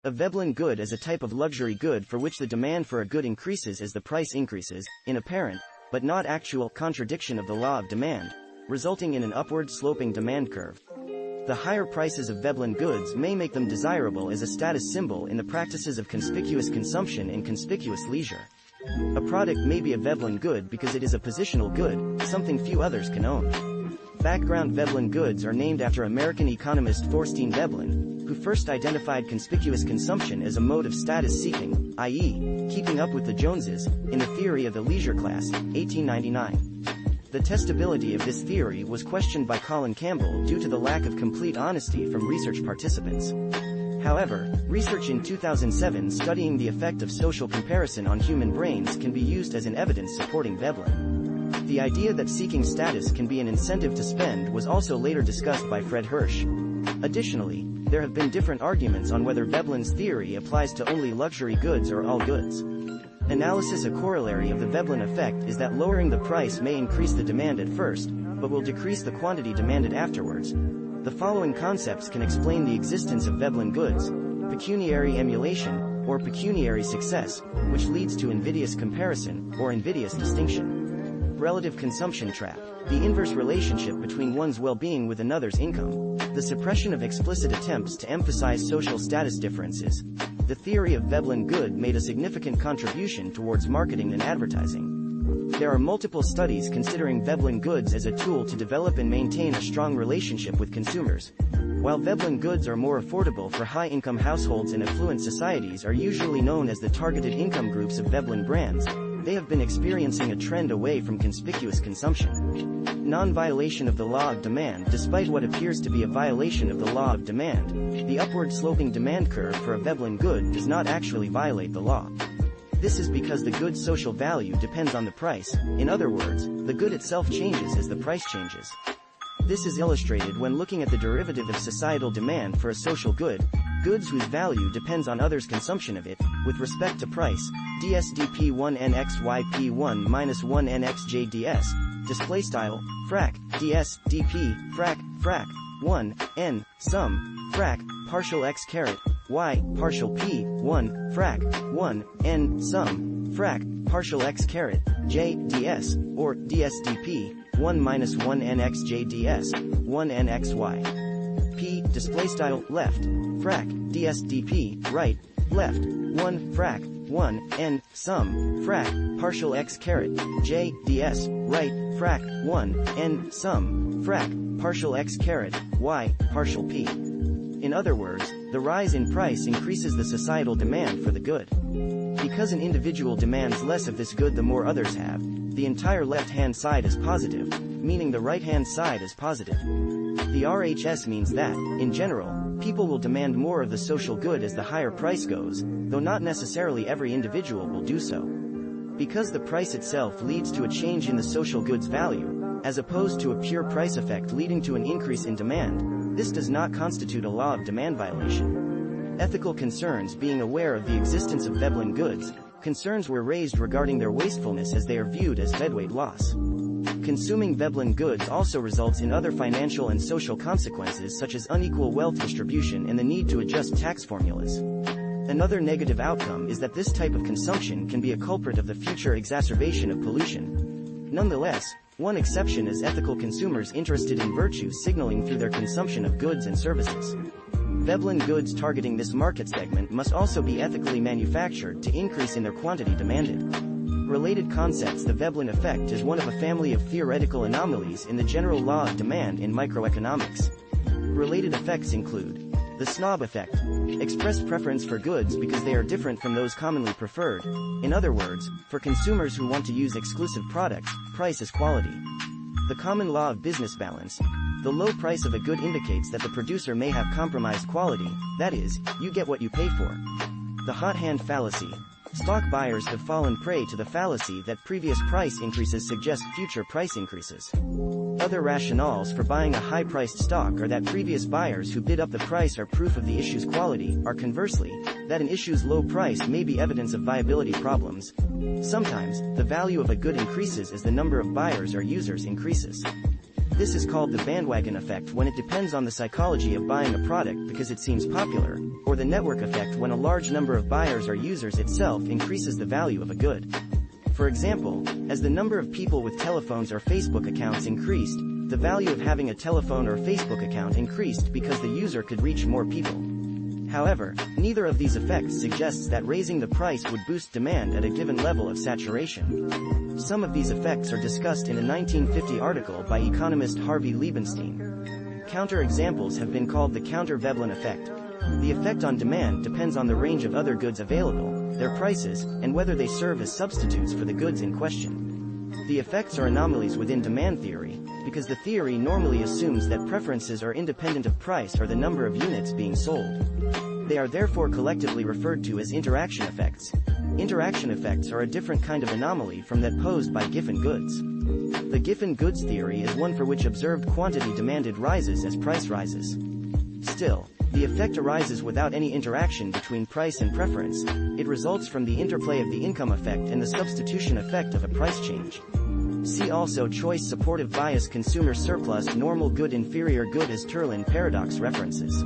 A Veblen good is a type of luxury good for which the demand for a good increases as the price increases, in apparent, but not actual, contradiction of the law of demand, resulting in an upward sloping demand curve. The higher prices of Veblen goods may make them desirable as a status symbol in the practices of conspicuous consumption and conspicuous leisure. A product may be a Veblen good because it is a positional good, something few others can own. Background Veblen goods are named after American economist Thorstein Veblen, who first identified conspicuous consumption as a mode of status seeking, i.e., keeping up with the Joneses, in the theory of the leisure class, 1899. The testability of this theory was questioned by Colin Campbell due to the lack of complete honesty from research participants. However, research in 2007 studying the effect of social comparison on human brains can be used as an evidence supporting Veblen. The idea that seeking status can be an incentive to spend was also later discussed by Fred Hirsch. Additionally, there have been different arguments on whether Veblen's theory applies to only luxury goods or all goods. Analysis. A corollary of the Veblen effect is that lowering the price may increase the demand at first, but will decrease the quantity demanded afterwards. The following concepts can explain the existence of Veblen goods: pecuniary emulation, or pecuniary success, which leads to invidious comparison, or invidious distinction. Relative consumption trap, the inverse relationship between one's well-being with another's income. The suppression of explicit attempts to emphasize social status differences. The theory of Veblen good made a significant contribution towards marketing and advertising. There are multiple studies considering Veblen goods as a tool to develop and maintain a strong relationship with consumers. While Veblen goods are more affordable for high-income households and affluent societies are usually known as the targeted income groups of Veblen brands, they have been experiencing a trend away from conspicuous consumption. Non-violation of the law of demand. Despite what appears to be a violation of the law of demand, the upward sloping demand curve for a Veblen good does not actually violate the law. This is because the good's social value depends on the price. In other words, the good itself changes as the price changes. This is illustrated when looking at the derivative of societal demand for a social good, goods whose value depends on others' consumption of it, with respect to price, dsdp1nxyp1 display style, frac, dsdp, frac, 1, n, sum, frac, partial x caret, y, partial p, 1, frac, 1, n, sum, frac, partial x caret, j, ds, or dsdp, 1 minus 1 nxj ds, 1 nxy. P, display style, left, frac, dsdp, right, left, 1, frac, 1, n, sum, frac, partial x caret, j, ds, right, frac, 1, n, sum, frac, partial x caret, y, partial p. In other words, the rise in price increases the societal demand for the good. Because an individual demands less of this good the more others have, the entire left-hand side is positive, meaning the right-hand side is positive. The RHS means that, in general, people will demand more of the social good as the higher price goes, though not necessarily every individual will do so. Because the price itself leads to a change in the social good's value, as opposed to a pure price effect leading to an increase in demand, this does not constitute a law of demand violation. Ethical concerns. Being aware of the existence of Veblen goods, concerns were raised regarding their wastefulness as they are viewed as deadweight loss. Consuming Veblen goods also results in other financial and social consequences such as unequal wealth distribution and the need to adjust tax formulas. Another negative outcome is that this type of consumption can be a culprit of the future exacerbation of pollution. Nonetheless, one exception is ethical consumers interested in virtue signaling through their consumption of goods and services. Veblen goods targeting this market segment must also be ethically manufactured to increase in their quantity demanded. Related concepts. The Veblen effect is one of a family of theoretical anomalies in the general law of demand in microeconomics. Related effects include the snob effect, expressed preference for goods because they are different from those commonly preferred. In other words, for consumers who want to use exclusive products, price is quality. The common law of business balance. The low price of a good indicates that the producer may have compromised quality, that is, you get what you pay for. The hot hand fallacy. Stock buyers have fallen prey to the fallacy that previous price increases suggest future price increases. Other rationales for buying a high-priced stock are that previous buyers who bid up the price are proof of the issue's quality, or conversely, that an issue's low price may be evidence of viability problems. Sometimes, the value of a good increases as the number of buyers or users increases. This is called the bandwagon effect when it depends on the psychology of buying a product because it seems popular, or the network effect when a large number of buyers or users itself increases the value of a good. For example, as the number of people with telephones or Facebook accounts increased, the value of having a telephone or Facebook account increased because the user could reach more people. However, neither of these effects suggests that raising the price would boost demand at a given level of saturation. Some of these effects are discussed in a 1950 article by economist Harvey Liebenstein. Counter-examples have been called the counter-Veblen effect. The effect on demand depends on the range of other goods available, their prices, and whether they serve as substitutes for the goods in question. The effects are anomalies within demand theory, because the theory normally assumes that preferences are independent of price or the number of units being sold. They are therefore collectively referred to as interaction effects. Interaction effects are a different kind of anomaly from that posed by Giffen goods. The Giffen goods theory is one for which observed quantity demanded rises as price rises. Still, the effect arises without any interaction between price and preference. It results from the interplay of the income effect and the substitution effect of a price change. See also choice supportive bias consumer surplus normal good inferior good as Turlin paradox references.